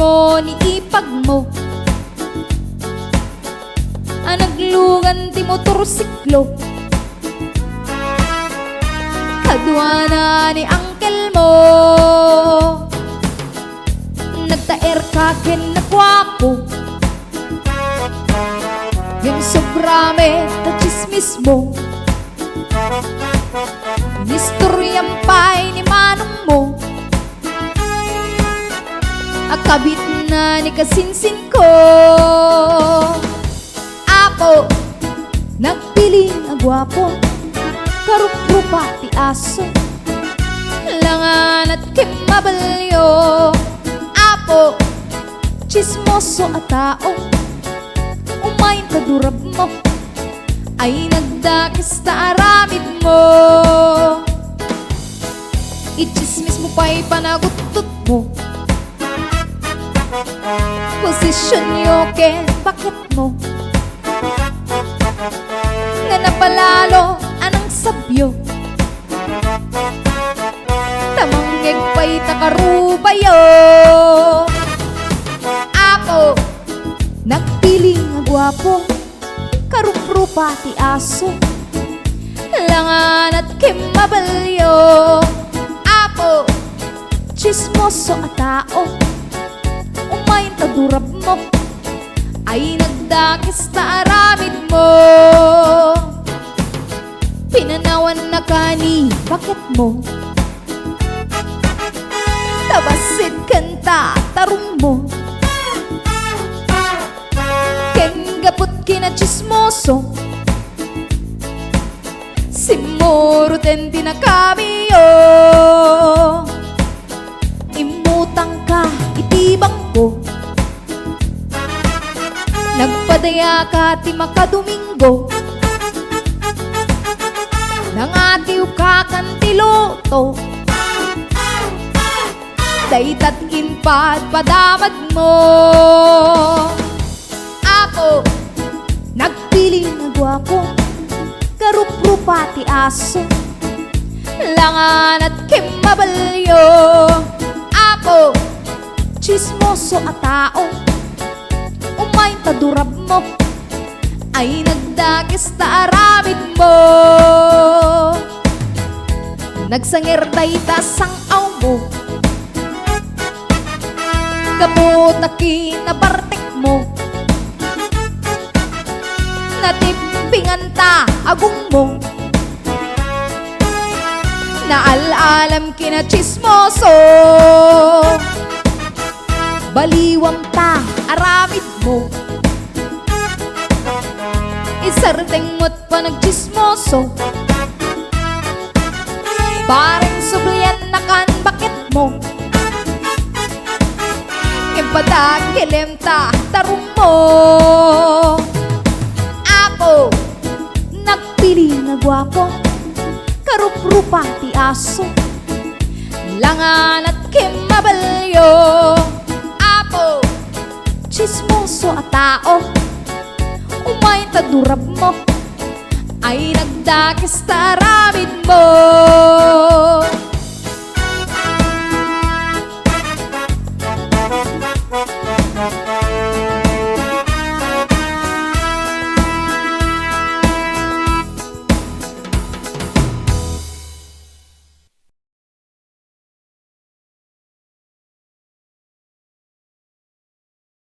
mo ni ipag mo, naglugan ti motorsiklo, kadwana ni angkel mo, nagtaer ka ken nagwapo, yung sobrame ta chismis mo, nistoryan pa'y ni manong mo, akabit na ni kasinsin ko. Ako nagpili na gwapo, karuprupa ti aso, langan at kimabalyo. Ako chismoso at tao, umayin kadurab mo, ay nagdakis ta aramid mo. Ichismis mo pa'y panagutot mo, posisyon yo ken bakit mo, nga napalalo anang sabyo, tamanggeg pa'y takarubayo. Ako nagpili nga gwapo, karuprupa ti aso, langan at kimabalyo. Ako chismoso at tao, umayin tadurab mo, ay nagdakis ta aramid mo. Pinanawan na kani bakit mo, tabasid kanta tarong mo, ken gapot kina chismoso, simuro ten tinakamiyo. Imutang ka itibang ko, nagpadaya ka ti makadomingo, nangatiw ka kantiloto, daytat impad padamag mo. Ako nagpili na gwapo, karuprupa ti aso, langan at kimabalyo. Ako chismoso at tao, umayin tadurab mo, ay nagdakis ta aramid mo. Nagsangir dayta sang aw mo, kapot na kinabartek mo, natimpingan ta agong mo, naalalam kina chismoso, baliwang ta aramid mo, isarteng mo't pa nagchismoso, parang sublian na kan bakit mo, ipadagilem ta tarong mo. Ako nagpili na gwapo, karuprupa ti aso, langan at kimabalyo. Ako chismoso at tao, umayin tadurab mo, ay nagdakis ta aramid mo.